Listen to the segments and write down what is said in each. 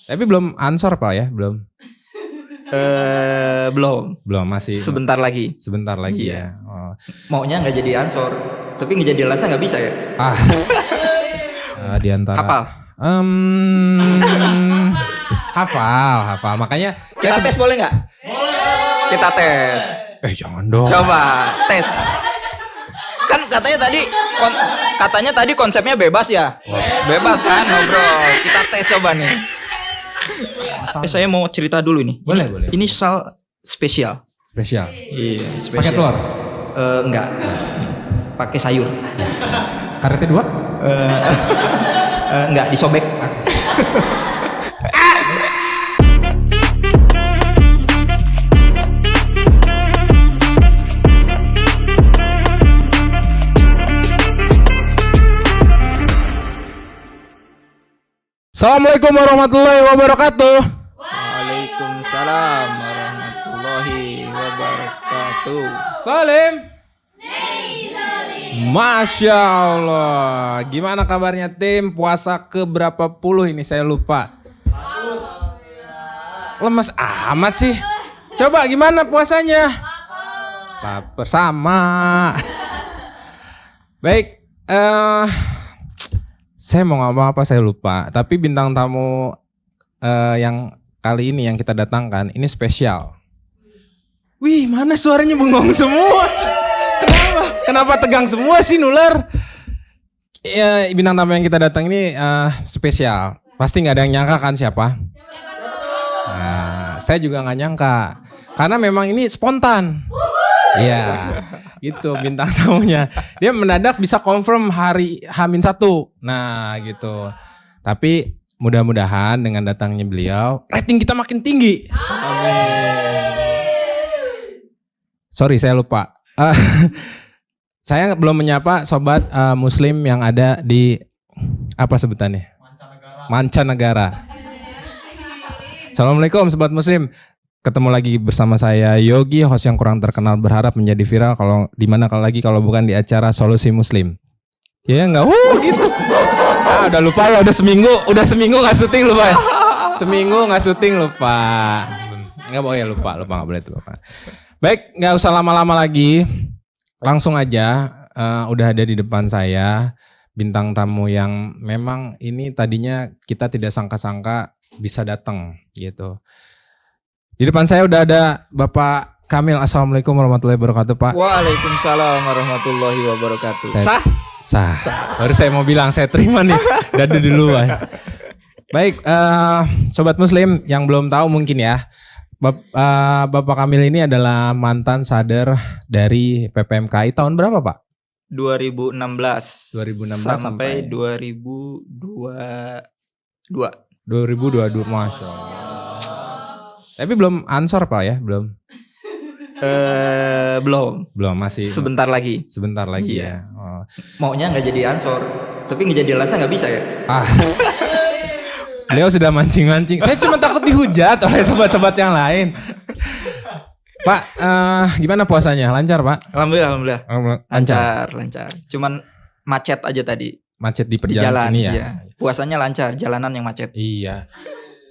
Tapi belum ansor Pak ya, belum. Belum Masih sebentar lagi ya. Oh. Maunya nggak jadi ansor, tapi nggak jadi lansa nggak bisa ya. Di antara Hafal. Hafal. Makanya Kita tes boleh nggak? Kita tes. Jangan dong. Coba tes. Kan katanya tadi konsepnya bebas ya. Bebas kan ngobrol. Kita tes coba nih. Saya mau cerita dulu nih. Boleh. Ini spesial. Iya, spesial. Pakai telur? Enggak. Pakai sayur. Karetnya 2? Enggak, disobek. Assalamualaikum warahmatullahi wabarakatuh. Waalaikumsalam warahmatullahi wabarakatuh. Salim. Masya Allah. Gimana kabarnya tim? Puasa ke berapa puluh ini saya lupa. Lemes amat sih. Coba gimana puasanya? Lapar sama. Baik. Saya mau ngomong apa saya lupa. Tapi bintang tamu yang kali ini yang kita datangkan ini spesial. Wih, mana suaranya bengong semua? Kenapa tegang semua sih nular? Ya, bintang tamu yang kita datang ini spesial. Pasti nggak ada yang nyangka kan siapa? Nah, saya juga nggak nyangka. Karena memang ini spontan. Iya, gitu bintang tamunya. Dia mendadak bisa confirm hari H-1. Nah, gitu. Tapi mudah-mudahan dengan datangnya beliau, rating kita makin tinggi. Amin. Sorry, saya lupa. Saya belum menyapa sobat muslim yang ada di apa sebutannya? Mancanegara. Assalamualaikum sobat muslim. Ketemu lagi bersama saya Yogi, host yang kurang terkenal berharap menjadi viral kalau bukan di acara Solusi Muslim. Ya enggak, gitu. Udah lupa ya, udah seminggu nggak syuting lupa. Seminggu nggak syuting lupa. Nggak boleh lupa nggak boleh lupa. Baik, nggak usah lama-lama lagi, langsung aja. Udah ada di depan saya bintang tamu yang memang ini tadinya kita tidak sangka-sangka bisa datang gitu. Di depan saya udah ada Bapak Kamil. Assalamualaikum warahmatullahi wabarakatuh Pak. Waalaikumsalam warahmatullahi wabarakatuh. Sah. Baru saya mau bilang saya terima nih. Dadu duluan. Baik, sobat muslim yang belum tahu mungkin ya. Bapak Kamil ini adalah mantan sadar dari PPMKI tahun berapa Pak? 2016 sampai 2022. 2022. Masya Allah. Tapi belum ansor Pak ya, belum. Belum Masih sebentar lagi ya. Oh. Maunya nggak jadi ansor, tapi nggak jadi lansa nggak bisa ya. Beliau sudah mancing. Saya cuma takut dihujat oleh sobat-sobat yang lain. Pak, gimana puasanya? Lancar Pak? Alhamdulillah. Lancar. Cuman macet aja tadi. Macet di perjalanan sini ya. Iya. Puasanya lancar, jalanan yang macet. Iya.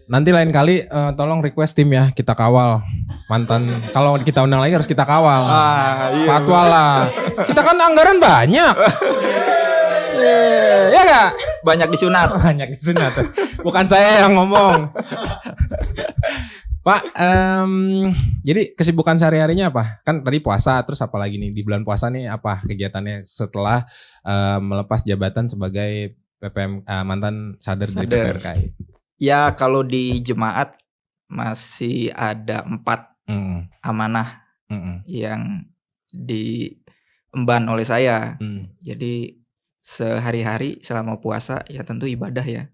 Nanti lain kali tolong request tim ya, kita kawal mantan. Kalau kita undang lagi harus kita kawal. Iya. Fatwa lah. Kita kan anggaran banyak. Ya gak? Banyak disunat. Bukan saya yang ngomong. Pak, jadi kesibukan sehari-harinya apa? Kan tadi puasa, terus apa lagi nih? Di bulan puasa nih apa kegiatannya setelah melepas jabatan sebagai mantan sadar dari PPMKI? Ya kalau di jemaat masih ada 4 amanah yang diemban oleh saya. Jadi sehari-hari selama puasa ya tentu ibadah ya.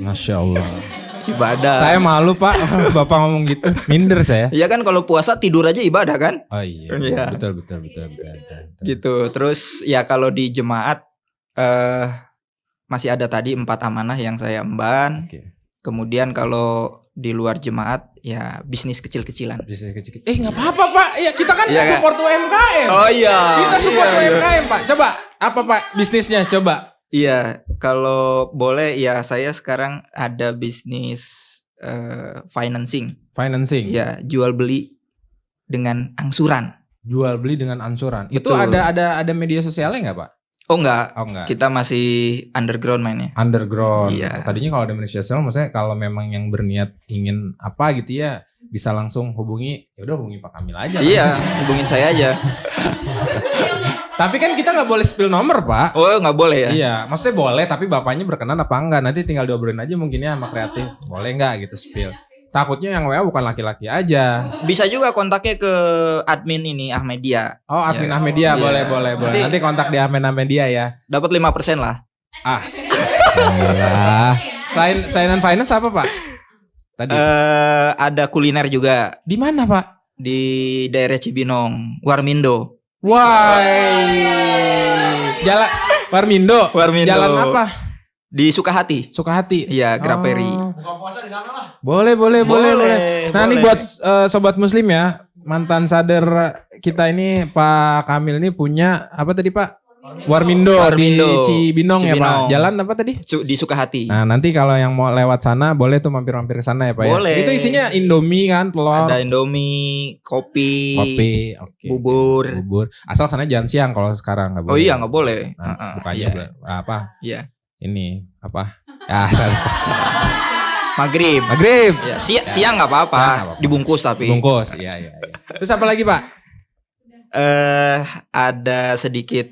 Masya Allah. Ibadah. Saya malu Pak, Bapak ngomong gitu. Minder saya. Iya kan kalau puasa tidur aja ibadah kan? Oh iya. Ya. Betul. Gitu. Terus ya kalau di jemaat masih ada tadi 4 amanah yang saya emban. Okay. Kemudian kalau di luar jemaat ya bisnis kecil-kecilan. Nggak apa-apa Pak. Ya kita kan support UMKM. Oh iya. Kita support UMKM Pak. Coba apa Pak bisnisnya coba? Iya, kalau boleh ya saya sekarang ada bisnis financing. Financing. Ya, jual beli dengan angsuran. Jual beli dengan ansuran. Itu Betul. ada media sosialnya nggak Pak? Oh enggak, Oh enggak. kita masih underground mainnya. Underground. Iya. Tadinya kalau ada media sosial, maksudnya kalau memang yang berniat ingin apa gitu ya, bisa langsung hubungi. Ya udah hubungi Pak Kamil aja. Iya, hubungin saya aja. Tapi kan kita nggak boleh spill nomor Pak. Oh nggak boleh ya? Iya, maksudnya boleh, tapi bapaknya berkenan apa enggak? Nanti tinggal diobrolin aja mungkin ya sama kreatif. Boleh nggak gitu spill? Takutnya yang WA bukan laki-laki aja. Bisa juga kontaknya ke admin ini Ahmedia. Oh, admin Ya. Ahmedia, Iya. boleh. Nanti- Nanti kontak di admin Ahmedia ya. Dapat 5% lah. Ah, alhamdulillah. Selain finance apa Pak? Tadi. Ada kuliner juga Di mana Pak? di daerah Cibinong, Warmindo. Wah, Jalan Warmindo. Warmindo. Jalan apa? Di Sukahati. Sukahati. Iya, Graperi. Oh. Boleh. Nah, ini buat sobat muslim ya, mantan sadar kita ini Pak Kamil ini punya apa tadi Pak? Warmindo di Warmindo. Cibinong ya Pak. Cibinong. Jalan apa tadi? Di Sukahati. Nah, nanti kalau yang mau lewat sana boleh tuh mampir-mampir ke sana ya Pak Boleh. ya. Itu isinya Indomie kan, telur, Ada Indomie, kopi, oke. bubur. Bubur. Asal sana jangan siang kalau sekarang nggak boleh. Oh iya, nggak boleh. Nah, bukanya Iya. apa? Iya. Ini apa? Ya, salah. Maghrib. Maghrib. Ya, siang nggak apa-apa. Siang nggak apa-apa. Dibungkus tapi. Bungkus. Iya. Terus apa lagi Pak? Ada sedikit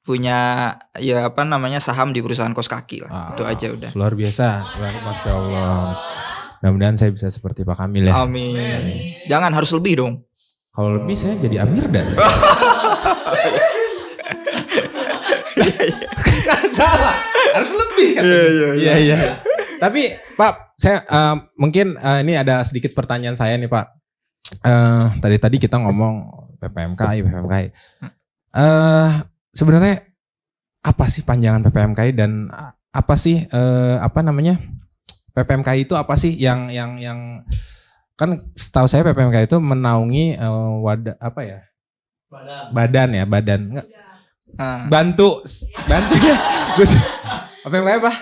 punya ya apa namanya saham di perusahaan kos kaki lah. Itu aja udah. Luar biasa. Masya Allah. Mudah-mudahan saya bisa seperti Pak Kamil ya. Amin. Jangan harus lebih dong. Kalau lebih saya jadi Amirda. Gak salah. Harus lebih kan. Iya. Tapi Pak, saya mungkin ini ada sedikit pertanyaan saya nih Pak. Tadi kita ngomong PPMKI. Sebenarnya apa sih panjangan PPMKI dan apa sih apa namanya PPMKI itu apa sih yang kan setahu saya PPMKI itu menaungi wadah apa ya badan Nggak, bantu ya Gus PPMKI apa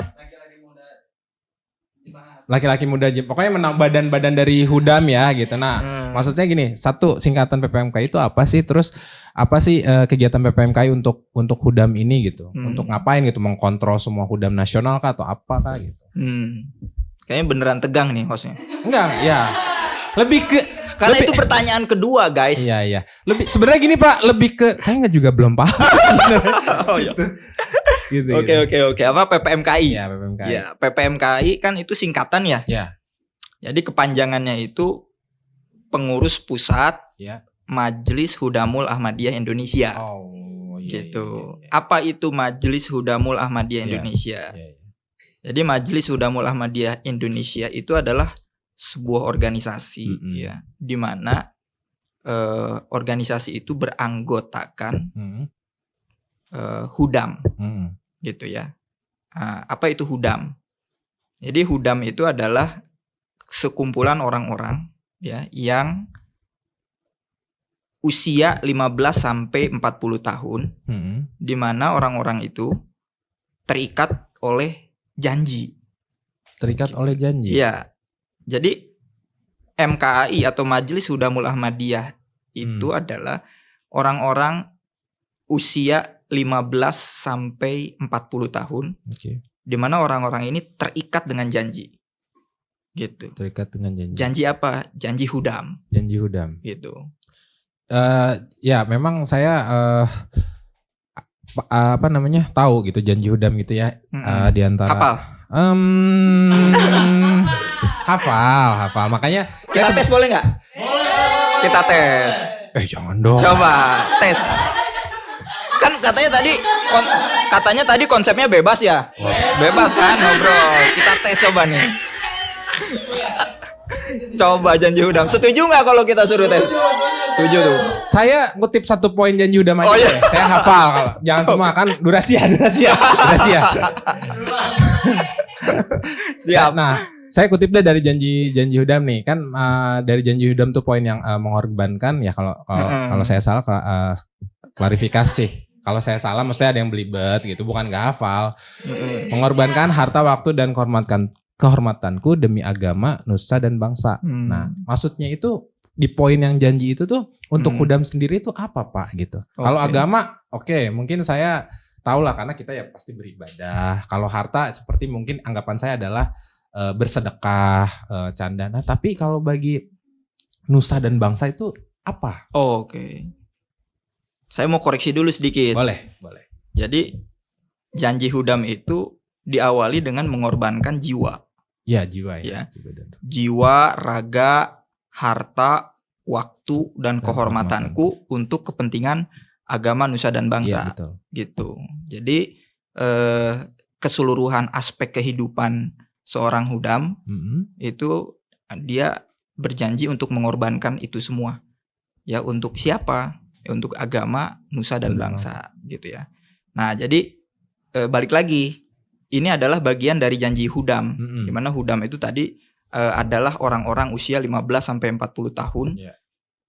laki-laki muda pokoknya badan-badan dari Hudam ya gitu. Nah, maksudnya gini, satu singkatan PPMKI itu apa sih? Terus apa sih kegiatan PPMKI untuk Hudam ini gitu? Untuk ngapain gitu? Mengkontrol semua Hudam nasional kah atau apa kah gitu? Kayaknya beneran tegang nih hostnya. Enggak, ya. Lebih ke Karena itu pertanyaan kedua, guys. Iya. Lebih sebenarnya gini Pak, lebih ke saya nggak juga belum paham. Oh iya. Gitu. Oke. Apa PPMKI? Ya, PPMKI. Ya, PPMKI kan itu singkatan ya. Ya. Jadi kepanjangannya itu Pengurus Pusat Ya. Majelis Hudamul Ahmadiyah Indonesia. Oh, iya. Gitu. Apa itu Majelis Hudamul Ahmadiyah Iya. Indonesia? Iya. Jadi Majelis Hudamul Ahmadiyah Indonesia itu adalah sebuah organisasi ya, di mana organisasi itu beranggotakan Hudam, gitu ya. Apa itu Hudam? Jadi Hudam itu adalah sekumpulan orang-orang ya yang usia 15 sampai 40 tahun, di mana orang-orang itu terikat oleh janji. Terikat oleh janji. Iya. Jadi MKAI atau Majelis Hudamul Ahmadiyah itu adalah orang-orang usia 15 sampai 40 tahun. Oke. Di mana orang-orang ini terikat dengan janji. Gitu. Terikat dengan janji. Janji apa? Janji Hudam. Janji Hudam. Gitu. Ya memang saya apa namanya tahu gitu janji Hudam gitu ya. Di antara Hafal. Hafal. Makanya Kita tes boleh nggak? Boleh. Kita tes. Jangan dong. Coba tes. Kan katanya tadi konsepnya bebas ya. Bebas kan ngobrol. Kita tes coba nih. Coba janji Hudam. Setuju nggak kalau kita suruh tes? Setuju tuh. Saya ngutip satu poin janji Hudam aja. Oh, iya. Ya. Saya hafal kalau jangan semua kan durasi ya. Siap. Nah, saya kutip deh dari janji Hudam nih. Kan dari janji Hudam tuh poin yang mengorbankan ya kalau saya salah klarifikasi. kalau saya salah mesti ada yang belibet gitu, bukan gak hafal. Mengorbankan harta, waktu, dan kehormatanku demi agama, nusa, dan bangsa. Nah, maksudnya itu di poin yang janji itu tuh untuk Hudam sendiri itu apa Pak gitu. Kalau agama oke, mungkin saya tahu lah karena kita ya pasti beribadah. Kalau harta seperti mungkin anggapan saya adalah bersedekah, candana. Tapi kalau bagi nusa dan bangsa itu apa? Oke. Saya mau koreksi dulu sedikit. Boleh. Jadi janji Hudam itu diawali dengan mengorbankan jiwa. Ya, jiwa ya. Jiwa, raga, harta, waktu, dan kehormatanku untuk kepentingan agama, nusa, dan bangsa. Ya, betul. Gitu. Jadi keseluruhan aspek kehidupan seorang Hudam itu dia berjanji untuk mengorbankan itu semua. Ya, untuk siapa? Untuk agama, nusa, dan bangsa gitu ya. Nah, jadi balik lagi, ini adalah bagian dari janji Hudam. Di mana Hudam itu tadi adalah orang-orang usia 15 sampai 40 tahun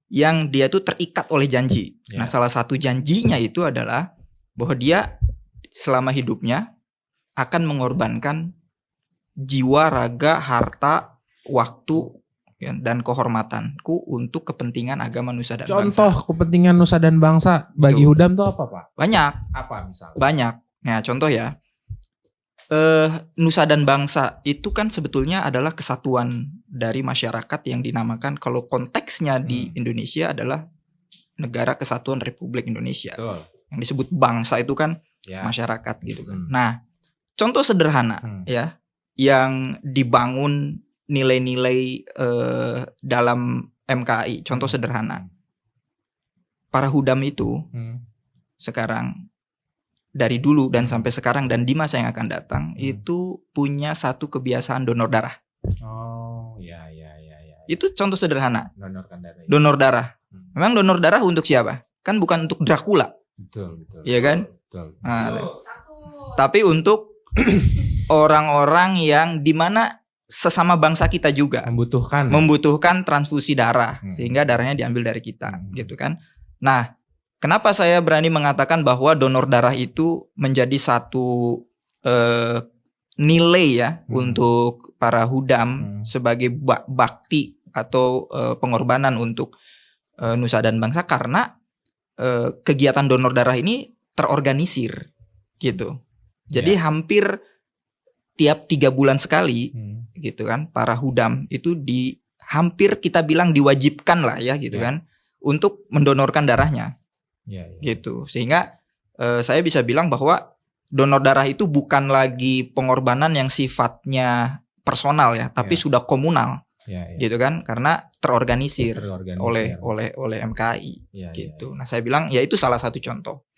yang dia tuh terikat oleh janji. Nah, salah satu janjinya itu adalah bahwa dia selama hidupnya akan mengorbankan jiwa, raga, harta, waktu, dan kehormatanku untuk kepentingan agama, nusa, dan bangsa. Contoh kepentingan nusa dan bangsa bagi Hudam tuh apa Pak? Banyak. Apa misalnya? Banyak. Nah, contoh ya. Nusa dan bangsa itu kan sebetulnya adalah kesatuan dari masyarakat yang dinamakan, kalau konteksnya di Indonesia adalah Negara Kesatuan Republik Indonesia. Betul. Yang disebut bangsa itu kan masyarakat gitu kan. Nah, contoh sederhana ya yang dibangun nilai-nilai dalam MKI. Contoh sederhana. Para Hudam itu sekarang, dari dulu dan sampai sekarang dan di masa yang akan datang itu punya satu kebiasaan donor darah. Oh, ya. Itu contoh sederhana. Donorkan darah. Donor darah. Memang donor darah untuk siapa? Kan bukan untuk Dracula. Betul. Iya kan? Betul. Nah, tapi untuk orang-orang yang dimana sesama bangsa kita juga membutuhkan transfusi darah, sehingga darahnya diambil dari kita, gitu kan? Nah, kenapa saya berani mengatakan bahwa donor darah itu menjadi satu nilai ya untuk para Hudam sebagai bakti atau pengorbanan untuk nusa dan bangsa, karena kegiatan donor darah ini terorganisir gitu. Jadi hampir tiap 3 bulan sekali gitu kan, para Hudam itu hampir kita bilang diwajibkan lah ya gitu kan untuk mendonorkan darahnya. Gitu. Sehingga saya bisa bilang bahwa donor darah itu bukan lagi pengorbanan yang sifatnya personal ya, tapi sudah komunal. Gitu kan, karena terorganisir oleh MKI gitu. Nah, saya bilang ya itu salah satu contoh.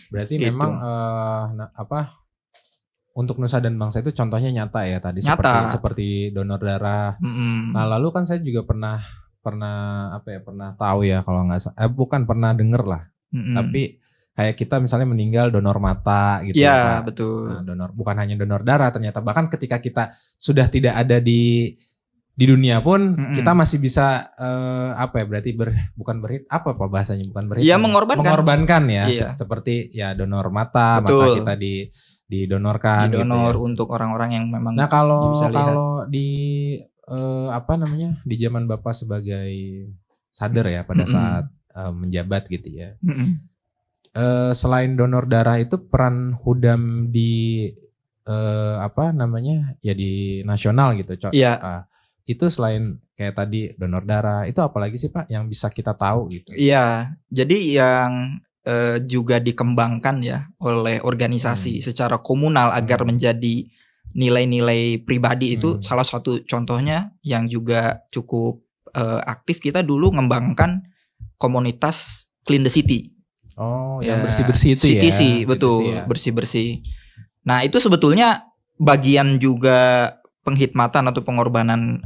Berarti Gitu. memang untuk nusa dan bangsa itu contohnya nyata ya tadi, seperti donor darah. Nah, lalu kan saya juga pernah tahu ya, kalau nggak bukan pernah denger lah. Tapi kayak kita misalnya meninggal donor mata gitu. Iya, betul. Nah, donor bukan hanya donor darah, ternyata bahkan ketika kita sudah tidak ada di dunia pun kita masih bisa berarti bukan apa bahasanya, bukan berhit. Iya, mengorbankan ya. Iya. Seperti ya donor mata, betul. mata kita didonorkan didonor gitu ya. Untuk orang-orang yang memang Nah, kalau bisa lihat. di di zaman Bapak sebagai sadar ya pada saat menjabat gitu ya. Selain donor darah itu peran Hudam di di nasional gitu, itu selain kayak tadi donor darah, itu apalagi sih Pak yang bisa kita tahu gitu? Iya, jadi yang juga dikembangkan ya oleh organisasi secara komunal agar menjadi nilai-nilai pribadi itu salah satu contohnya yang juga cukup aktif. Kita dulu mengembangkan komunitas Clean the City. Oh, yang bersih-bersih itu ya. CTC, betul, bersih-bersih. Nah, itu sebetulnya bagian juga penghikmatan atau pengorbanan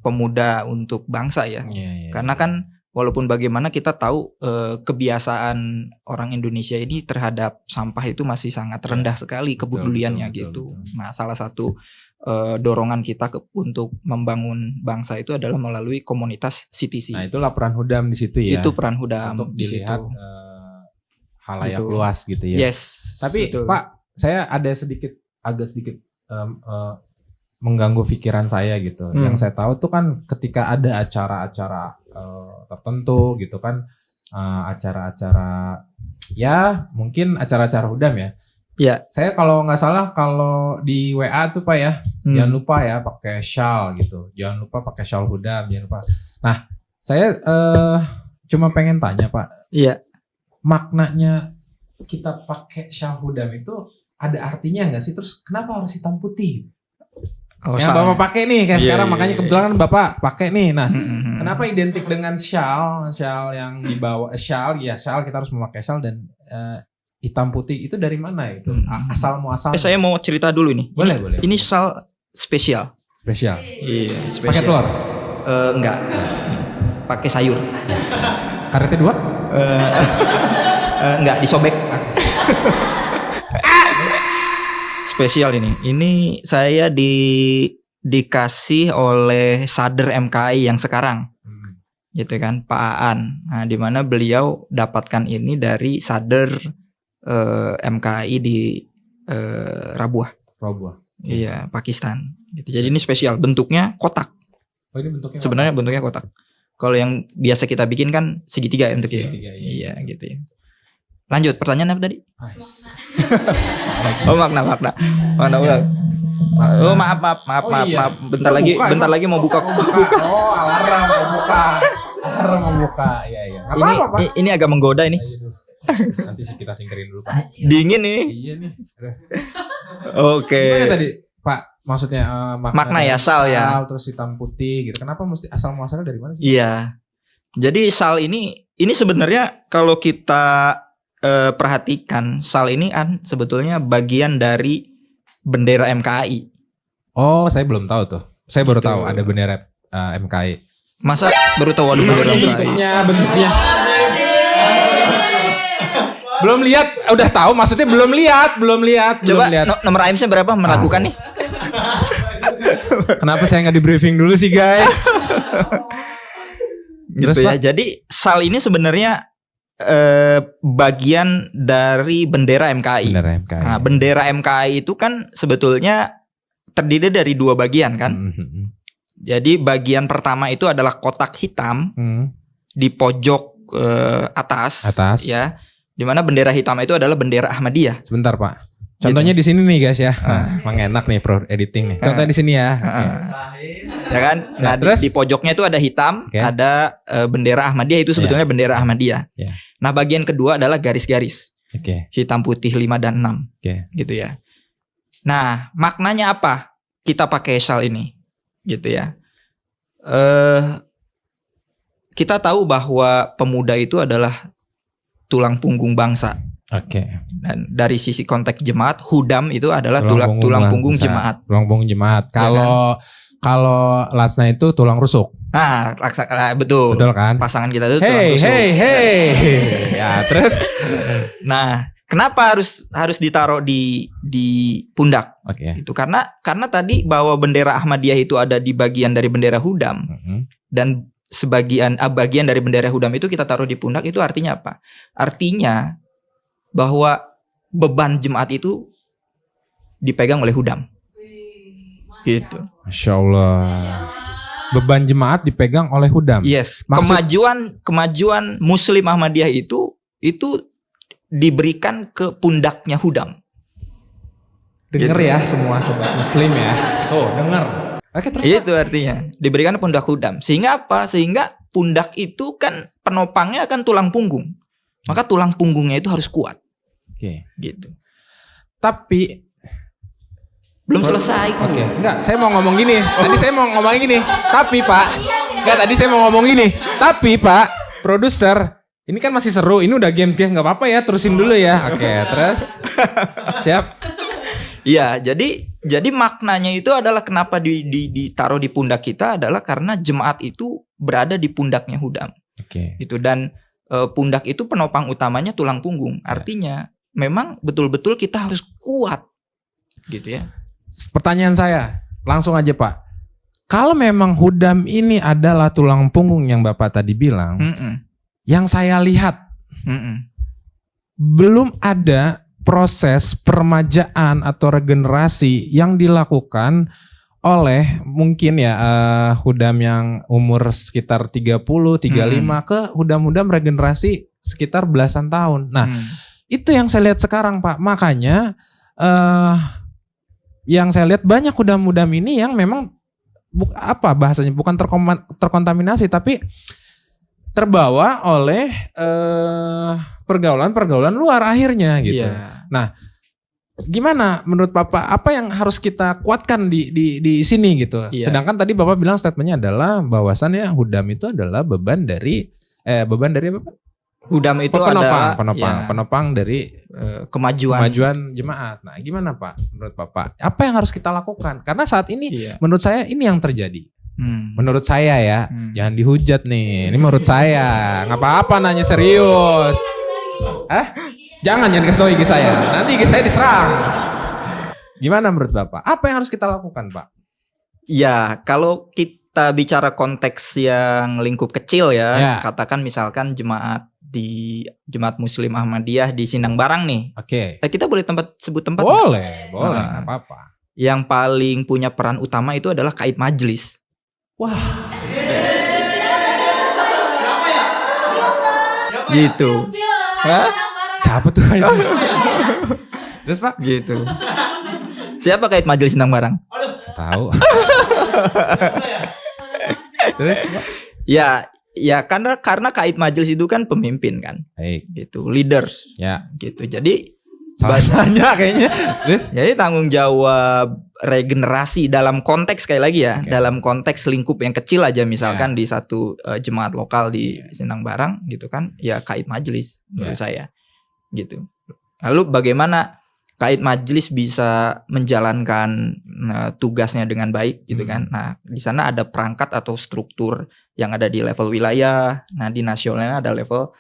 pemuda untuk bangsa ya. Karena kan walaupun bagaimana kita tahu kebiasaan orang Indonesia ini terhadap sampah itu masih sangat rendah sekali kepeduliannya gitu. Nah, salah satu dorongan kita untuk membangun bangsa itu adalah melalui komunitas CTC. Nah, itulah peran Hudam di situ ya. Itu peran Hudam untuk dilihat halayak Gitu. luas gitu ya. Yes. Tapi betul. Pak, saya ada agak sedikit mengganggu pikiran saya gitu. Yang saya tahu tuh kan ketika ada acara-acara tertentu gitu kan, acara-acara ya mungkin acara-acara hudam ya. Iya. Saya kalau nggak salah kalau di WA tuh Pak ya, jangan lupa ya pakai shawl gitu. Jangan lupa pakai shawl hudam, jangan lupa. Nah, saya cuma pengen tanya Pak. Iya. Maknanya kita pakai shawl hudam itu ada artinya nggak sih? Terus kenapa harus hitam putih? Oh, yang soalnya. Bapak pakai nih kayak Iya, sekarang iya, makanya iya. kebetulan kan Bapak pakai nih. Nah, Mm-mm. kenapa identik dengan shawl yang dibawa shawl kita harus memakai shawl dan hitam putih itu dari mana itu? Asal muasal. Saya mau cerita dulu ini. Boleh. Ini shawl spesial. Spesial. Iya, spesial. Pakai telur. Enggak. Pakai sayur. Karetnya 2? Enggak, disobek. Spesial ini. Ini saya dikasih oleh Sader MKI yang sekarang. Gitu kan, Pak Aan. Nah, di mana beliau dapatkan ini dari Sader MKI di Rabuah. Iya, Pakistan. Gitu. Jadi ini spesial, bentuknya kotak. Oh, ini bentuknya Sebenarnya bentuknya kotak. Kalau yang biasa kita bikin kan segitiga ya bentuknya. Segitiga, Iya, gitu ya. Lanjut, pertanyaan apa tadi? Nice. Oh, makna ulang. Oh, maaf. Oh, iya. Bentar lagi mau buka. Oh, alarm mau buka. Iya. Nggak apa-apa, Pak. Ini agak menggoda ini. Aduh. Nanti kita singkirin dulu Pak. Dingin nih. Iya nih. Oke. Gimana tadi Pak? Maksudnya Makna ya, dari shal ya. terus hitam putih gitu. Kenapa mesti asal muasalnya dari mana sih? Iya. Jadi shawl ini sebenarnya kalau kita perhatikan, shawl ini kan sebetulnya bagian dari bendera MKI. Oh, saya belum tahu tuh. Saya baru Gitu. tahu ada bendera MKI. Masa baru tahu ada bendera MKI? Bentuknya. Belum lihat, udah tahu maksudnya belum lihat. Coba lihat. nomor AMC berapa meragukan nih? Kenapa saya nggak di briefing dulu sih guys? Gitu Terus, ya. Pak? Jadi shawl ini sebenarnya bagian dari bendera MKI. Bendera MKI. Nah, bendera MKI itu kan sebetulnya terdiri dari 2 bagian kan. Jadi bagian pertama itu adalah kotak hitam di pojok atas. Ya. Di mana bendera hitam itu adalah bendera Ahmadiyah. Sebentar Pak. Contohnya di sini nih guys ya. Emang enak nih pro editing nih. Contohnya di sini ya. Ya kan? Nah, terus? di pojoknya itu ada hitam, Oke. ada bendera Ahmadiyah, itu sebetulnya bendera Ahmadiyah. Iya. Nah, bagian kedua adalah garis-garis. Oke. Hitam putih 5 dan 6. Oke. Gitu ya. Nah, maknanya apa? Kita pakai shawl ini. Gitu ya. Kita tahu bahwa pemuda itu adalah tulang punggung bangsa. Oke. Dan dari sisi konteks jemaat, hudam itu adalah tulang punggung jemaat. Tulang punggung jemaat. Kalau lasna itu tulang rusuk. Nah, betul. Betul kan? Pasangan kita itu tulang Hey, rusuk. Ya, terus Nah, kenapa harus ditaruh di pundak? oke. Itu karena tadi bahwa bendera Ahmadiyah itu ada di bagian dari bendera hudam, dan bagian dari bendera hudam itu kita taruh di pundak, itu artinya apa? Artinya bahwa beban jemaat itu dipegang oleh hudam. Gitu. Masya Allah. Beban jemaat dipegang oleh hudam. Yes, Maksud- kemajuan Muslim Ahmadiyah itu diberikan ke pundaknya hudam. Dengar Gitu. ya semua sobat muslim ya. Tuh, dengar. Oke, terus Pak. Itu artinya diberikan pundak hudam. Sehingga apa? Sehingga pundak itu kan penopangnya kan tulang punggung. Maka tulang punggungnya itu harus kuat. Oke. Gitu. Tapi Belum selesai. Oke, enggak, saya mau ngomong gini. Tadi saya mau ngomong gini. Tapi Pak, enggak tadi saya mau ngomong gini. Tapi Pak, produser, ini kan masih seru. Ini udah game nggak apa-apa ya, terusin dulu ya. Oke, terus siap. Iya, jadi maknanya itu adalah kenapa ditaruh di pundak kita adalah karena jemaat itu berada di pundaknya hudam. Oke. Gitu, dan pundak itu penopang utamanya tulang punggung. Artinya memang betul-betul kita harus kuat. Gitu ya. Pertanyaan saya, langsung aja Pak. Kalau memang hudam ini adalah tulang punggung yang Bapak tadi bilang, yang saya lihat belum ada proses peremajaan atau regenerasi yang dilakukan oleh mungkin ya hudam yang umur sekitar 30, 35 ke hudam-hudam regenerasi sekitar belasan tahun. Nah, itu yang saya lihat sekarang, Pak. Makanya yang saya lihat banyak hudam-hudam ini yang memang bahasanya bukan terkontaminasi tapi terbawa oleh pergaulan-pergaulan luar akhirnya gitu. Iya. Nah, gimana menurut Bapak apa yang harus kita kuatkan di sini gitu? Iya. Sedangkan tadi Bapak bilang statementnya adalah bahwasannya hudam itu adalah beban dari apa Pak? Hudam itu adalah penopang dari kemajuan jemaat. Nah, gimana Pak menurut Bapak? Apa yang harus kita lakukan? Karena saat ini menurut saya ini yang terjadi. Menurut saya ya, jangan dihujat nih. Ini menurut saya. Nggak apa-apa nanya serius. Jangan kasih tahu IG saya. Nanti IG saya diserang. Gimana menurut Bapak? Apa yang harus kita lakukan, Pak? Ya, kalau kita bicara konteks yang lingkup kecil ya. Katakan misalkan jemaat Muslim Ahmadiyah di Sindang Barang nih. Oke. Kita boleh sebut tempat? Boleh, nggak apa-apa. Yang paling punya peran utama itu adalah kait majelis. Wah. Gitu. Siapa tuh? Terus Pak? Gitu. Siapa kait majelis Sindang Barang? Tahu. Terus Pak? Ya karena kait majelis itu kan pemimpin kan. Baik. Gitu, leaders. Ya. Gitu. Jadi banyak kayaknya. Terus? Jadi tanggung jawab regenerasi dalam konteks sekali lagi ya, dalam konteks lingkup yang kecil aja misalkan di satu jemaat lokal di Sindang Barang gitu kan, ya kait majelis menurut saya. Gitu. Lalu bagaimana kait majelis bisa menjalankan tugasnya dengan baik gitu kan. Nah, di sana ada perangkat atau struktur yang ada di level wilayah. Nah, di nasionalnya ada level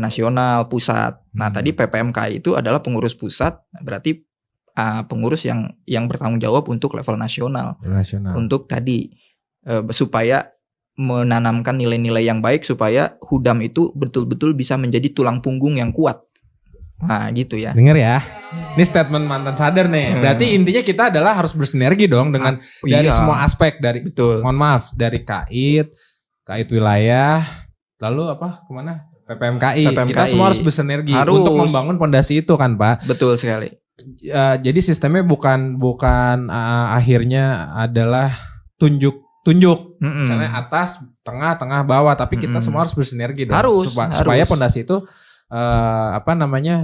nasional, pusat. Nah, tadi PPMKI itu adalah pengurus pusat, berarti pengurus yang bertanggung jawab untuk level nasional. Untuk tadi supaya menanamkan nilai-nilai yang baik supaya hudam itu betul-betul bisa menjadi tulang punggung yang kuat. Nah gitu ya. Dengar ya. Ini statement mantan sadar nih. Berarti intinya kita adalah harus bersinergi dong dengan dari semua aspek dari mohon maaf dari kait wilayah, lalu apa kemana? PPMKI. Kita semua harus bersinergi untuk membangun pondasi itu kan Pak. Betul sekali. Jadi sistemnya bukan akhirnya adalah tunjuk. Misalnya atas, tengah, bawah, tapi kita semua harus bersinergi dong. Supaya pondasi itu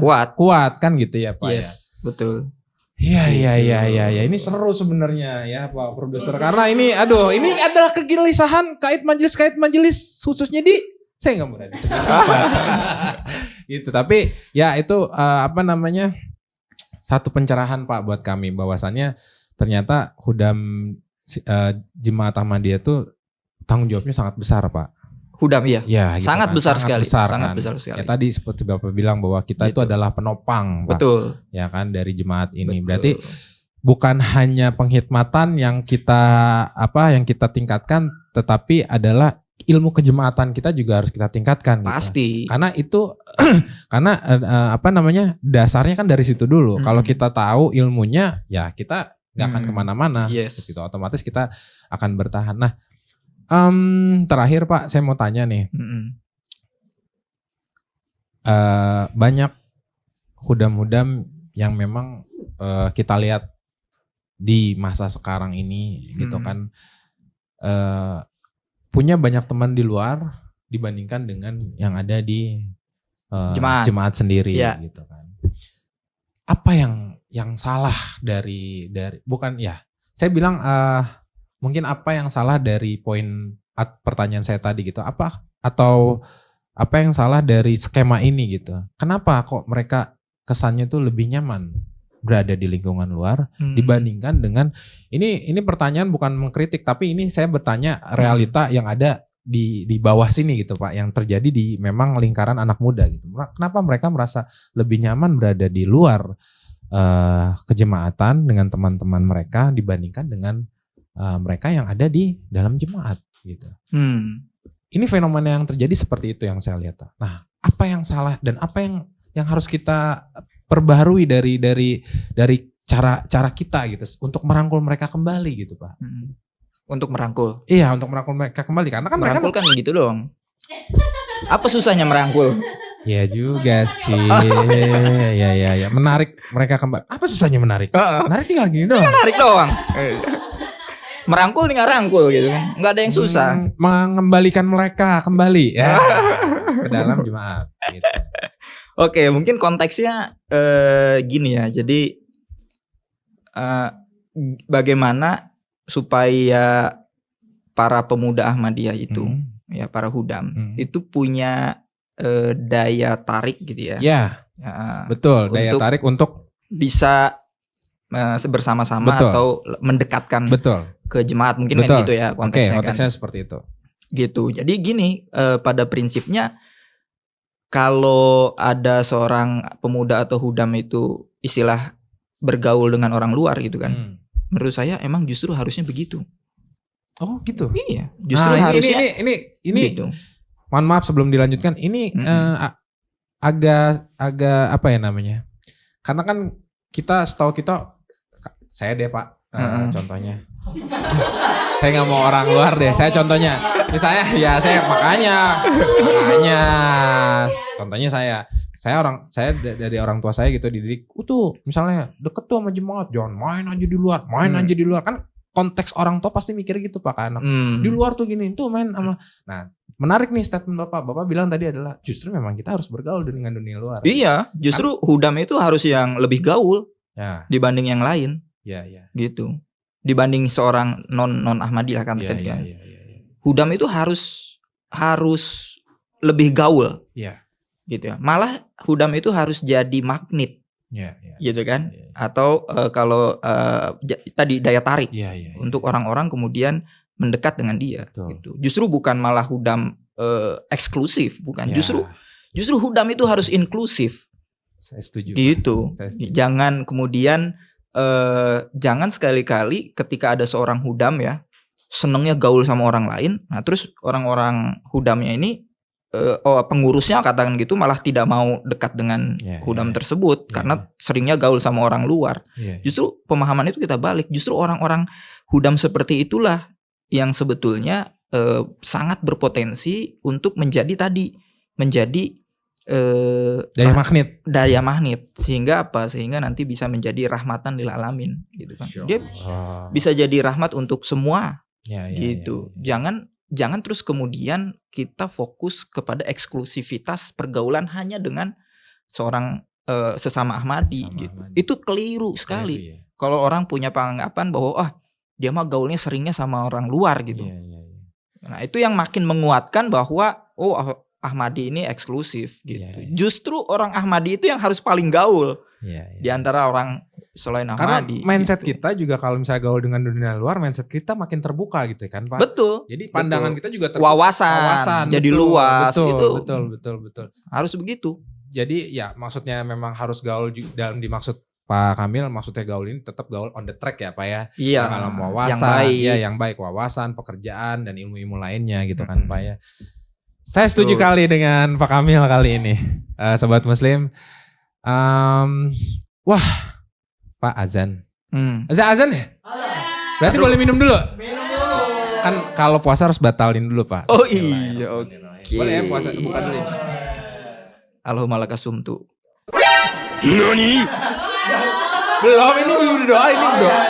kuat kan gitu ya Pak. Yes, betul. Iya. Ini seru sebenarnya ya Pak Produser. Karena ini adalah kegelisahan kait majelis khususnya di saya nggak mau gitu. Tapi ya itu satu pencerahan Pak buat kami bahwasannya ternyata hudam jemaat Ahmadiyah itu tanggung jawabnya sangat besar Pak. Hudam ya gitu sangat kan. Besar sekali. Sangat besar sekali. Ya tadi seperti Bapak bilang bahwa kita itu adalah penopang Pak. Betul. Ya kan dari jemaat ini. Betul. Berarti bukan hanya penghikmatan yang kita tingkatkan, tetapi adalah ilmu kejemaatan kita juga harus kita tingkatkan. Pasti. Gitu. Karena itu dasarnya kan dari situ dulu. Kalau kita tahu ilmunya ya kita nggak akan kemana-mana. Yes. Gitu. Otomatis kita akan bertahan. Nah, terakhir Pak, saya mau tanya nih. Banyak hudam-hudam yang memang kita lihat di masa sekarang ini gitu kan punya banyak teman di luar dibandingkan dengan yang ada di jemaat sendiri gitu kan. Apa yang salah dari bukan ya? Saya bilang mungkin apa yang salah dari poin pertanyaan saya tadi gitu. Atau apa yang salah dari skema ini gitu. Kenapa kok mereka kesannya tuh lebih nyaman berada di lingkungan luar dibandingkan dengan ini pertanyaan bukan mengkritik tapi ini saya bertanya realita yang ada di bawah sini gitu Pak, yang terjadi di memang lingkaran anak muda gitu. Kenapa mereka merasa lebih nyaman berada di luar kejemaatan dengan teman-teman mereka dibandingkan dengan mereka yang ada di dalam jemaat gitu. Ini fenomena yang terjadi seperti itu yang saya lihat. Nah, apa yang salah dan apa yang yang harus kita perbaharui dari cara kita gitu untuk merangkul mereka kembali gitu Pak. Untuk merangkul. Iya, untuk merangkul mereka kembali karena kan mereka Merangkul kan gitu dong. Apa susahnya merangkul? ya juga sih. Ya. Menarik mereka kembali. Apa susahnya menarik? Menarik tinggal gini doang. Menarik doang. Merangkul tinggal rangkul gitu kan. Enggak ada yang susah. Mengembalikan mereka kembali ya ke dalam jemaat gitu. Oke, mungkin konteksnya gini ya. Jadi bagaimana supaya para pemuda Ahmadiyah itu ya para hudam itu punya daya tarik gitu ya. Ya, betul. Daya tarik untuk bisa bersama-sama atau mendekatkan ke jemaat mungkin kan gitu ya konteksnya. Konteksnya kan. seperti itu. Gitu. Jadi gini pada prinsipnya kalau ada seorang pemuda atau hudam itu istilah bergaul dengan orang luar gitu kan. Menurut saya emang justru harusnya begitu. Oh gitu. Iya, justru harusnya ini gitu. Mohon maaf sebelum dilanjutkan, ini agak apa ya namanya? Karena kan setahu kita, saya deh Pak, contohnya. Saya nggak mau orang luar deh. Saya contohnya, misalnya ya saya makanya, contohnya saya dari orang tua saya gitu dididik, tuh misalnya deket tuh sama jemaat, jangan main aja di luar, kan konteks orang tua pasti mikir gitu Pak ke anak. Di luar tuh gini, tuh main sama. Nah, menarik nih statement Bapak bilang tadi adalah justru memang kita harus bergaul dengan dunia luar. Iya, justru hudam itu harus yang lebih gaul dibanding yang lain. Iya. Gitu. Dibanding seorang non Ahmadiyah kan kan. Hudam itu harus lebih gaul. Iya. Gitu ya. Malah hudam itu harus jadi magnet. Gitu kan? Atau kalau tadi daya tarik untuk orang-orang kemudian mendekat dengan dia. Gitu. Justru bukan malah hudam eksklusif, bukan. Justru hudam itu harus inklusif. Saya setuju. Gitu. Jangan kemudian jangan sekali-kali ketika ada seorang hudam ya senengnya gaul sama orang lain. Nah terus orang-orang hudamnya ini pengurusnya katakan gitu malah tidak mau dekat dengan hudam tersebut karena seringnya gaul sama orang luar. Justru pemahaman itu kita balik. Justru orang-orang hudam seperti itulah yang sebetulnya sangat berpotensi untuk menjadi daya magnet sehingga nanti bisa menjadi rahmatan lil alamin gitu kan. Dia bisa jadi rahmat untuk semua gitu. Jangan terus kemudian kita fokus kepada eksklusivitas pergaulan hanya dengan seorang sesama Ahmadi gitu. Itu keliru sekali. Kalau orang punya penganggapan bahwa dia mah gaulnya seringnya sama orang luar gitu. Nah, itu yang makin menguatkan bahwa Ahmadi ini eksklusif gitu. Justru orang Ahmadi itu yang harus paling gaul di antara orang selain Ahmadi. Karena mindset gitu. kita juga kalau misalnya gaul dengan dunia luar, mindset kita makin terbuka gitu kan Pak. Betul. Jadi pandangan kita juga wawasan jadi luas gitu. Betul. Harus begitu. Jadi ya maksudnya memang harus gaul dalam dimaksud Pak Kamil, maksudnya gaul ini tetap gaul on the track ya Pak ya. Iya. Dalam wawasan, yang baik wawasan, pekerjaan dan ilmu-ilmu lainnya gitu kan Pak ya. Saya setuju kali dengan Pak Kamil kali ini, Sobat Muslim. Wah, Pak azan. Azan ya? Berarti boleh minum dulu? Kan kalau puasa harus batalin dulu Pak. Oh iya, oke. Boleh ya puasa, buka dulu. Allahumma lakasumtu. Nani? Belum, ini berdoa,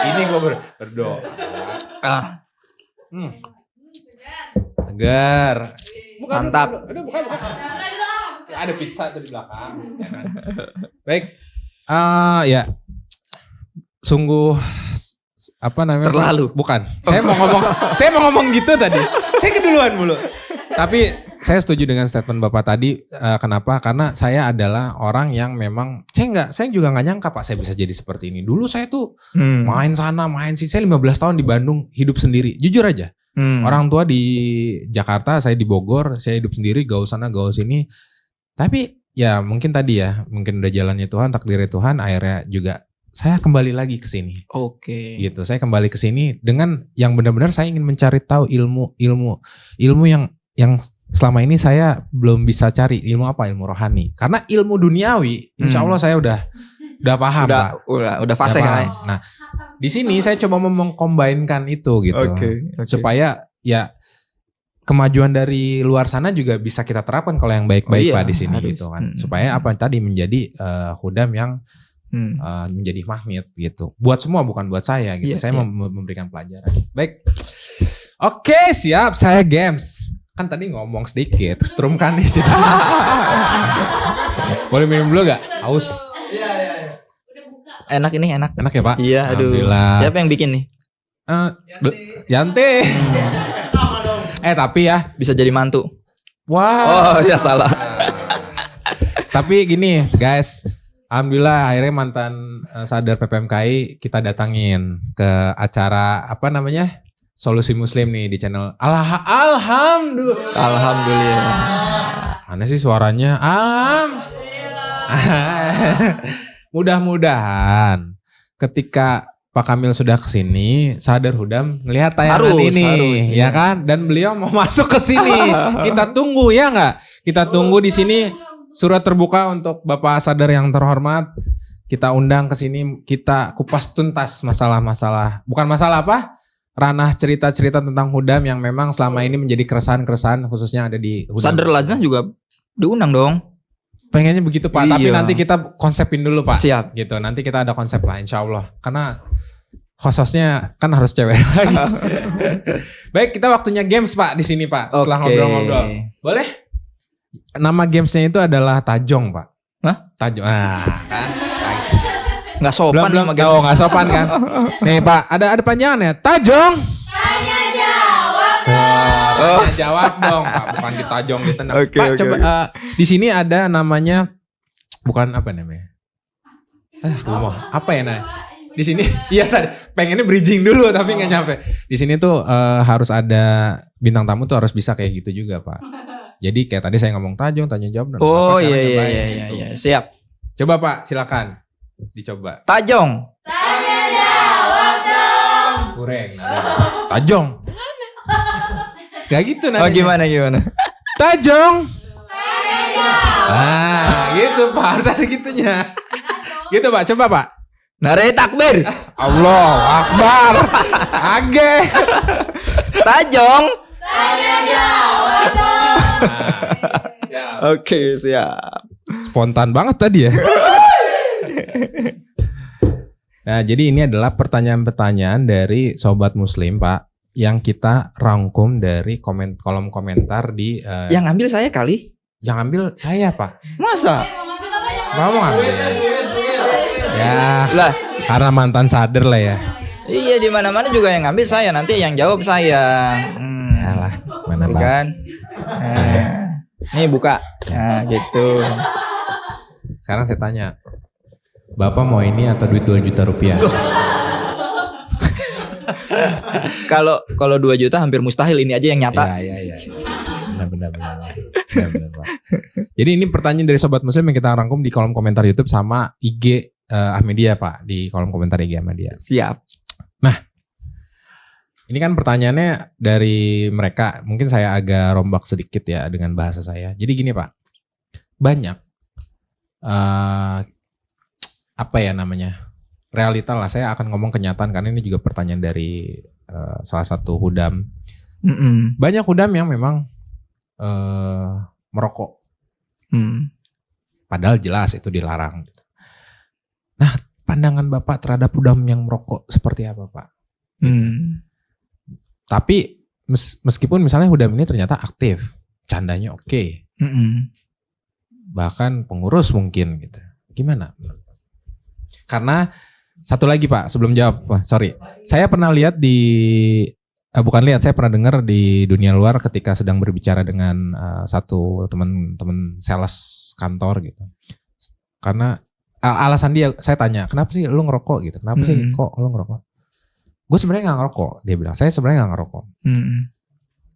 ini gue berdoa. Segar. Mantap. Bukan. Ada pizza tuh di belakang. Baik. Ya. Sungguh apa namanya? Terlalu. Bukan. Saya mau ngomong gitu tadi. Saya keduluan mulu. Tapi saya setuju dengan statement Bapak tadi. Kenapa? Karena saya adalah orang yang memang saya juga nggak nyangka Pak saya bisa jadi seperti ini. Dulu saya tuh main sana, main sini. Saya 15 tahun di Bandung hidup sendiri. Jujur aja. Orang tua di Jakarta, saya di Bogor, saya hidup sendiri, gaul sana, gaul sini. Tapi ya mungkin tadi ya, mungkin udah jalannya Tuhan, takdirnya Tuhan, akhirnya juga saya kembali lagi ke sini. Oke. Gitu, saya kembali ke sini dengan yang benar-benar saya ingin mencari tahu ilmu yang selama ini saya belum bisa cari ilmu apa, ilmu rohani. Karena ilmu duniawi, insya Allah saya udah paham, Pak. Udah fase Udah kan. paham. Nah, di sini saya coba mengkombinkan itu gitu, Oke. supaya ya kemajuan dari luar sana juga bisa kita terapkan kalau yang baik-baik, Pak, di sini harus. gitu kan. Supaya apa tadi menjadi hudam yang menjadi magnet gitu. Buat semua, bukan buat saya gitu. Iya, Saya iya. memberikan pelajaran. Baik. Oke, siap. Saya games. Kan tadi ngomong sedikit, strum kan nih. Boleh minum dulu gak? Haus. Enak ini, enak. Enak ya, Pak? Iya, aduh. Alhamdulillah. Siapa yang bikin nih? Yanti. Tapi ya. Bisa jadi mantu. Wah. Oh, ya salah. Tapi gini, guys. Alhamdulillah akhirnya mantan sadar PPMKI kita datangin ke acara apa namanya? Solusi Muslim nih di channel. Alhamdulillah. Mana sih suaranya? Mudah-mudahan ketika Pak Kamil sudah kesini, Sadar Hudam melihat tayangan ini, ya kan? Dan beliau mau masuk ke sini. Kita tunggu ya nggak? Kita tunggu di sini. Surat terbuka untuk Bapak Sadar yang terhormat. Kita undang ke sini, kita kupas tuntas masalah-masalah. Bukan masalah apa? Ranah cerita-cerita tentang Hudam yang memang selama ini menjadi keresahan-keresahan khususnya ada di Hudam. Sadar Lazna juga diundang dong. Pengennya begitu, Pak, tapi Iya. nanti kita konsepin dulu, Pak. Siap. Gitu, nanti kita ada konsep lah insya Allah. Karena hostnya kan harus cewek lagi. Baik, kita waktunya games, Pak, di sini, Pak. Setelah Oke. ngobrol-ngobrol. Boleh? Nama gamesnya itu adalah Tajong, Pak. Hah? Tajong. Kan? Nggak sopan Belum sama game. tahu, nggak sopan kan? Nih, Pak, ada panjangannya. Tajong. Tanya jawab. Tanya jawab dong, Pak. Bukan ditajong ditendang. Oke, Pak, oke, coba oke. di sini ada namanya bukan apa namanya? Ngomong apa ya nah? Di sini iya tadi pengennya bridging dulu tapi nggak nyampe. Di sini tuh harus ada bintang tamu tuh harus bisa kayak gitu juga, Pak. Jadi kayak tadi saya ngomong tajong, tanya jawab. Dan Oh Bapak sekarang iya nyobain iya gitu. iya. Siap. Coba, Pak, silakan dicoba. Tajong. Tanya jawab dong. Kurang. Tajong. Gak gitu Oh nanti. gimana. Tajong. Tanya jawab. Gitu, Pak. Harus ada gitunya. Gitu, Pak. Coba, Pak. Narai takbir. Allah Akbar. Age. Tajong. Tanya jawab dong. Oke siap. Spontan banget tadi ya. Nah, jadi ini adalah pertanyaan-pertanyaan dari Sobat Muslim, Pak, yang kita rangkum dari kolom komentar di Yang ngambil saya kali. yang ambil saya, Pak. Masa? Mau ngambil. Ya, Lah, karena mantan sadar lah ya. iya di mana-mana juga yang ngambil saya, nanti yang jawab saya. Alah, mana Tuh Pak? kan? Nih buka. Nah, gitu. Sekarang saya tanya, Bapak mau ini atau duit 2 juta rupiah? Kalau 2 juta hampir mustahil, ini aja yang nyata. Iya. Benar, Pak. Jadi ini pertanyaan dari Sobat Muslim yang kita rangkum di kolom komentar YouTube sama IG Ahmedia, Pak, di kolom komentar IG Ahmedia. Siap. Ini kan pertanyaannya dari mereka, mungkin saya agak rombak sedikit ya dengan bahasa saya. Jadi gini, Pak, banyak apa ya namanya, realita lah. Saya akan ngomong kenyataan karena ini juga pertanyaan dari salah satu hudam. Banyak hudam yang memang merokok, padahal jelas itu dilarang. Nah, pandangan Bapak terhadap hudam yang merokok seperti apa, Pak? Tapi meskipun misalnya hudam ini ternyata aktif, candanya oke, bahkan pengurus mungkin gitu. Gimana? Karena satu lagi, Pak, sebelum jawab, sorry, saya pernah lihat saya pernah dengar di dunia luar ketika sedang berbicara dengan satu teman-teman sales kantor gitu. Karena alasan dia, saya tanya, kenapa sih lu ngerokok gitu? Kenapa sih kok lu ngerokok? Gue sebenarnya nggak ngerokok, dia bilang. Saya sebenarnya nggak ngerokok.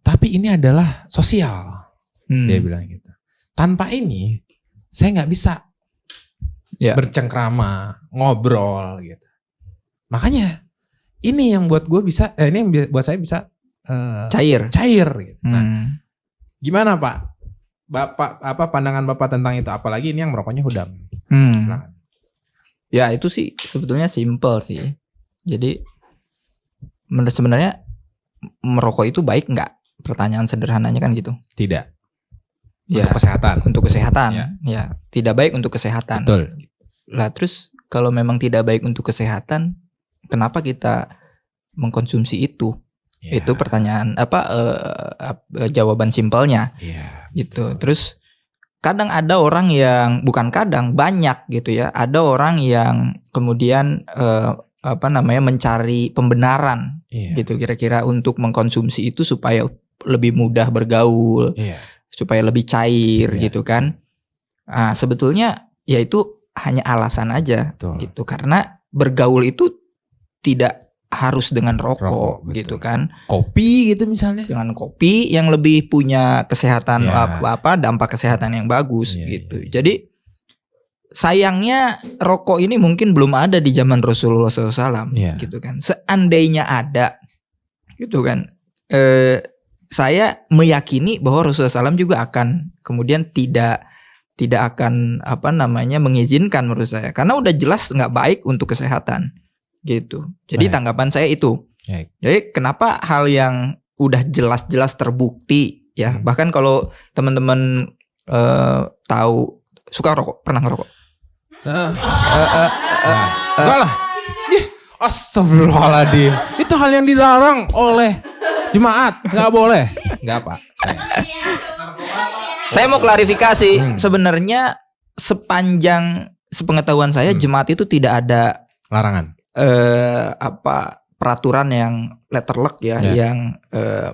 Tapi ini adalah sosial, dia bilang gitu. Tanpa ini, saya nggak bisa bercengkrama, ngobrol gitu. Makanya ini yang buat gue bisa, ini yang buat saya bisa Cair. gitu. Nah, Gimana Pak? Bapak apa pandangan Bapak tentang itu? Apalagi ini yang merokoknya hudam. Silakan. Ya itu sih sebetulnya simple sih. Jadi sebenarnya merokok itu baik nggak? Pertanyaan sederhananya kan gitu. Tidak. Ya, Untuk kesehatan. untuk kesehatan. Ya. Ya, tidak baik untuk kesehatan. Betul. Lah terus kalau memang tidak baik untuk kesehatan, kenapa kita mengkonsumsi itu? Ya. Itu pertanyaan jawaban simpelnya Iya. gitu. Terus kadang ada orang yang banyak gitu ya. Ada orang yang kemudian mencari pembenaran Iya. gitu kira-kira untuk mengkonsumsi itu supaya lebih mudah bergaul, Iya. supaya lebih cair Iya. gitu kan. Nah, sebetulnya ya itu hanya alasan aja Betul. gitu, karena bergaul itu tidak harus dengan rokok Rokok, betul. gitu kan. Kopi gitu misalnya. Dengan kopi yang lebih punya kesehatan Ya. dampak kesehatan yang bagus Iya, gitu. iya. Jadi sayangnya rokok ini mungkin belum ada di zaman Rasulullah SAW Iya. gitu kan. Seandainya ada gitu kan, saya meyakini bahwa Rasulullah SAW juga akan kemudian tidak akan mengizinkan menurut saya, karena udah jelas nggak baik untuk kesehatan gitu. Jadi Baik. tanggapan saya itu. Baik. Jadi kenapa hal yang udah jelas-jelas terbukti ya, bahkan kalau teman-teman tahu suka rokok, pernah ngerokok? Enggak lah. Ih, astagfirullahaladzim. Itu hal yang dilarang oleh jemaat. Enggak boleh. Enggak Pak. Saya mau klarifikasi, sebenarnya sepanjang sepengetahuan saya jemaat itu tidak ada Larangan. peraturan yang letterlock ya, Ya. yang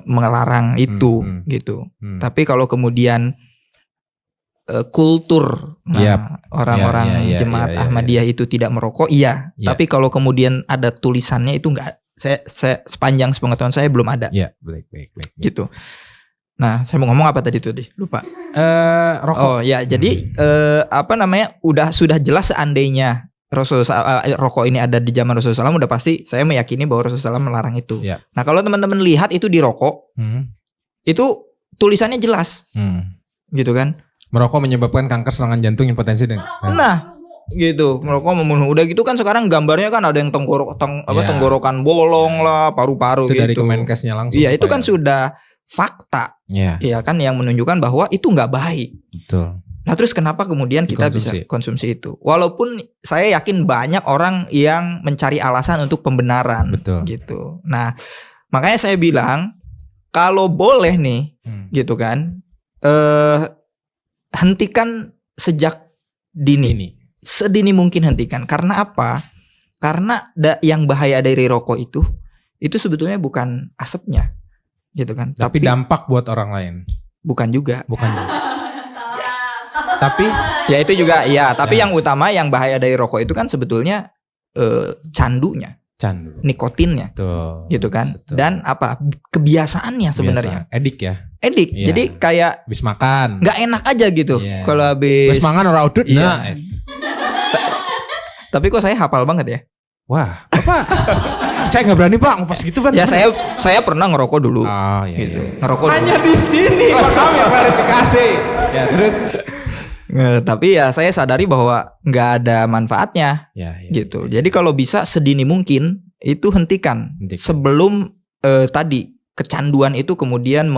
melarang itu gitu. Tapi kalau kemudian kultur Yap. orang-orang Ya, jemaat ya. Ahmadiyah itu tidak merokok, iya. Ya. Tapi kalau kemudian ada tulisannya itu enggak. Saya sepanjang sepengetahuan saya belum ada Ya, baik. gitu. Nah, saya mau ngomong apa tadi tuh, lupa. Rokok. Oh ya, jadi sudah jelas seandainya rokok ini ada di zaman Rasulullah SAW, udah pasti saya meyakini bahwa Rasulullah SAW melarang itu. Ya. Nah, kalau teman-teman lihat itu di rokok, itu tulisannya jelas, gitu kan? Merokok menyebabkan kanker serangan jantung, impotensi dan Nah, gitu, merokok membunuh. Udah gitu kan sekarang gambarnya kan ada yang Ya. tenggorokan bolong lah, paru-paru itu gitu. dari Kemenkesnya langsung. Iya, itu kan supaya- sudah fakta, Ya, ya kan, yang menunjukkan bahwa itu nggak baik. betul. Nah terus kenapa kemudian kita bisa konsumsi itu? Walaupun saya yakin banyak orang yang mencari alasan untuk pembenaran, Betul. gitu. Nah makanya saya bilang kalau boleh nih, gitu kan, hentikan sejak dini, Ini. sedini mungkin hentikan. Karena apa? Karena yang bahaya dari rokok itu sebetulnya bukan asapnya, gitu kan? Tapi dampak buat orang lain. bukan juga. Bukan. Tapi Ya itu juga ya, tapi Ya. yang utama yang bahaya dari rokok itu kan sebetulnya candunya, candu. nikotinnya, Betul. gitu kan. Betul. Dan kebiasaannya sebenarnya. Biasa. Edik ya. Edik. Iya. Jadi kayak Habis makan. nggak enak aja gitu Iya. kalau habis. Habis mangan orang udut. Iya. Nah. Tapi kok saya hafal banget ya. Wah, Bapak. Saya nggak berani Pak ngupas gitu Pak. Ya saya pernah ngerokok dulu. Oh iya. Gitu. Iya. Ngerokok Hanya dulu. di sini Pak kami klarifikasi. Ya terus. Tapi ya saya sadari bahwa nggak ada manfaatnya, Ya, gitu. Jadi kalau bisa sedini mungkin itu hentikan. Hentikan. Sebelum tadi kecanduan itu kemudian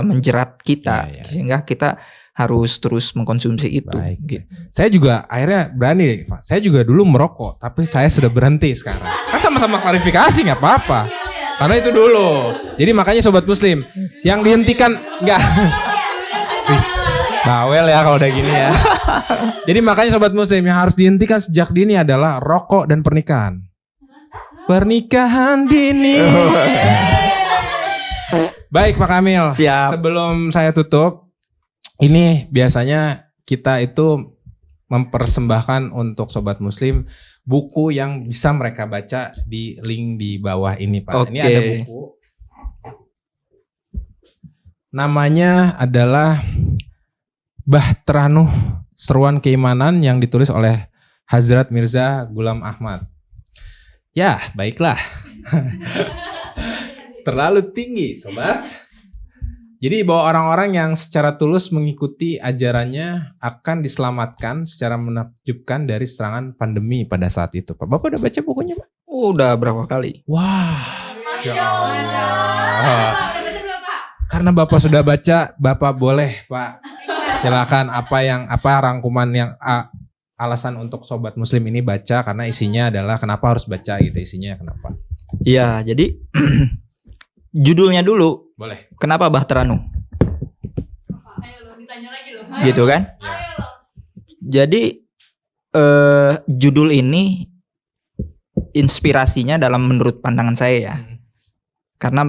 menjerat kita, Ya. sehingga kita harus terus mengkonsumsi itu. Baik. Gitu. Saya juga akhirnya berani Pak. Saya juga dulu merokok, tapi saya sudah berhenti sekarang. Kan sama-sama klarifikasi nggak apa-apa. Karena itu dulu. Jadi makanya sobat muslim yang dihentikan nggak. Wis, bawel ya kalau udah gini ya. Jadi makanya sobat muslim yang harus dihentikan sejak dini adalah rokok dan pernikahan. Pernikahan dini. Baik Pak Kamil. Siap. Sebelum saya tutup, ini biasanya kita itu mempersembahkan untuk sobat muslim buku yang bisa mereka baca di link di bawah ini Pak. Ini Oke. ada buku. Namanya adalah Bahteranuh Seruan Keimanan yang ditulis oleh Hazrat Mirza Ghulam Ahmad. Ya, baiklah. Terlalu tinggi, sobat. Jadi bahwa orang-orang yang secara tulus mengikuti ajarannya akan diselamatkan secara menakjubkan dari serangan pandemi pada saat itu. Pak, Bapak udah baca bukunya, Pak? Udah berapa kali? Wah, Masya Allah. Udah baca belum, Pak? karena Bapak sudah baca, Bapak boleh, Pak. Silakan apa rangkuman yang alasan untuk sobat muslim ini baca, karena isinya adalah kenapa harus baca gitu, isinya kenapa. Iya, jadi judulnya dulu. Boleh. Kenapa Bahtera Nuh? Ayo lo, ditanya lagi lo. Gitu kan? Ayo lo. Jadi judul ini inspirasinya dalam menurut pandangan saya ya. Karena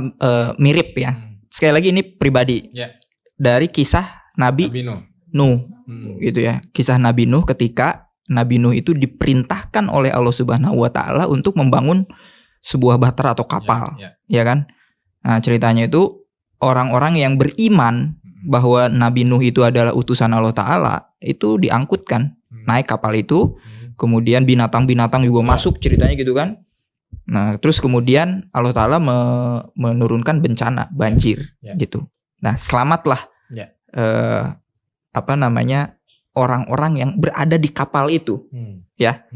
mirip ya. Sekali lagi ini pribadi. Ya. Dari kisah Nabi Nabi Nuh. Nuh. Gitu ya. Kisah Nabi Nuh ketika Nabi Nuh itu diperintahkan oleh Allah Subhanahu wa taala untuk membangun sebuah bahtera atau kapal. Ya kan? Nah, ceritanya itu orang-orang yang beriman bahwa Nabi Nuh itu adalah utusan Allah Ta'ala itu diangkutkan naik kapal itu, kemudian binatang-binatang juga masuk ceritanya gitu kan. Nah terus kemudian Allah Ta'ala menurunkan bencana banjir gitu. Nah selamatlah orang-orang yang berada di kapal itu ya.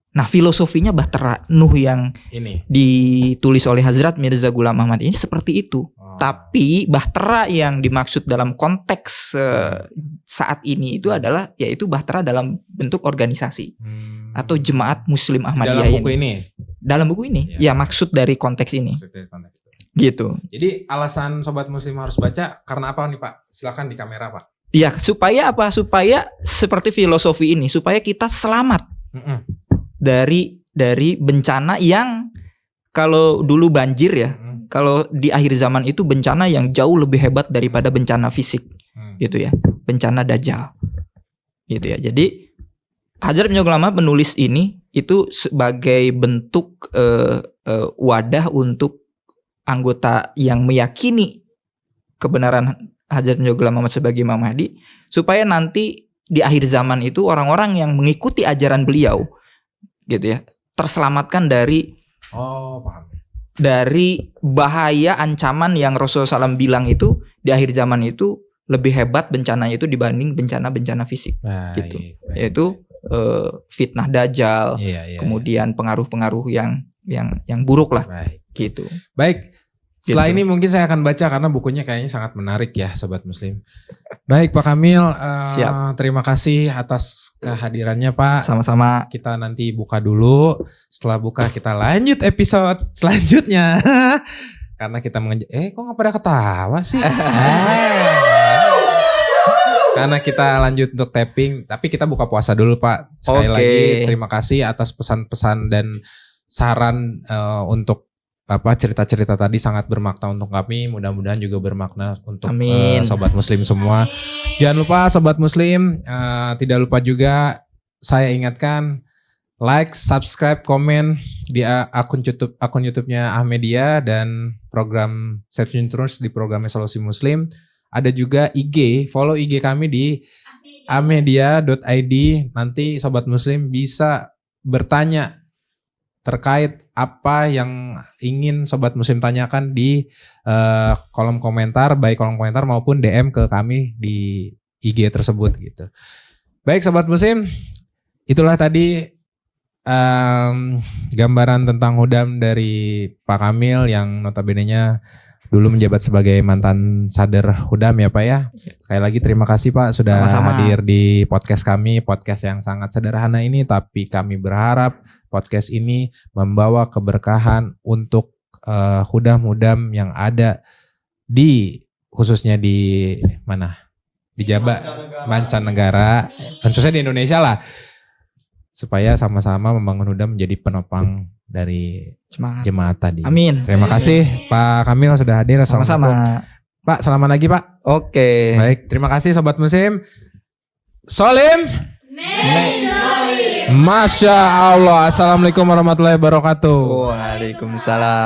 Nah filosofinya Bahtera Nuh yang ini ditulis oleh Hazrat Mirza Ghulam Ahmad ini seperti itu. Tapi bahtera yang dimaksud dalam konteks saat ini itu adalah yaitu bahtera dalam bentuk organisasi atau jemaat Muslim Ahmadiyah dalam buku ini. Dalam buku ini, ya maksud dari konteks ini. Gitu. Jadi alasan sobat muslim harus baca karena apa nih Pak? Silakan di kamera Pak. Ya supaya apa? Supaya seperti filosofi ini, supaya kita selamat dari bencana yang kalau dulu banjir ya. Kalau di akhir zaman itu bencana yang jauh lebih hebat daripada bencana fisik, gitu ya, bencana Dajjal, gitu ya. Jadi Hazrat Mirza Ghulam Ahmad menulis ini itu sebagai bentuk wadah untuk anggota yang meyakini kebenaran Hazrat Mirza Ghulam Ahmad sebagai Imam Mahdi, supaya nanti di akhir zaman itu orang-orang yang mengikuti ajaran beliau, gitu ya, terselamatkan dari paham. Dari bahaya ancaman yang Rasulullah SAW bilang itu di akhir zaman itu lebih hebat bencananya itu dibanding bencana-bencana fisik. Gitu. Yaitu fitnah Dajjal, kemudian pengaruh-pengaruh yang buruk lah. Gitu. Baik. Setelah ini mungkin saya akan baca karena bukunya kayaknya sangat menarik ya sobat muslim. Baik Pak Kamil, terima kasih atas kehadirannya Pak. Sama-sama. Kita nanti buka dulu. Setelah buka kita lanjut episode selanjutnya. Karena kita kok gak pada ketawa sih? Karena kita lanjut untuk tapping. Tapi kita buka puasa dulu Pak. Sekali lagi terima kasih atas pesan-pesan dan saran untuk cerita-cerita tadi sangat bermakna untuk kami, mudah-mudahan juga bermakna untuk sobat muslim semua. Jangan lupa sobat muslim, tidak lupa juga saya ingatkan like, subscribe, komen di akun YouTube-nya Ahmadiyah dan program Searching Terus di program Solusi Muslim. Ada juga IG, follow IG kami di ahmadiyah.id. Nanti sobat muslim bisa bertanya terkait apa yang ingin sobat muslim tanyakan di kolom komentar, baik kolom komentar maupun DM ke kami di IG tersebut gitu. Baik sobat muslim, itulah tadi gambaran tentang Hudam dari Pak Kamil yang notabene-nya dulu menjabat sebagai mantan Sadr Hudam ya Pak ya. Sekali lagi terima kasih Pak sudah hadir di podcast kami, podcast yang sangat sederhana ini, tapi kami berharap podcast ini membawa keberkahan untuk hudam-hudam yang ada khususnya di mana? Di Jabar, mancanegara, khususnya di Indonesia lah. Supaya sama-sama membangun hudam menjadi penopang dari jemaat tadi. Amin. Terima kasih Pak Kamil sudah hadir. Sama-sama. Pak, selamat lagi Pak. Oke. Baik, terima kasih sobat muslim. Solim. Masya Allah. Assalamualaikum warahmatullahi wabarakatuh. Waalaikumsalam.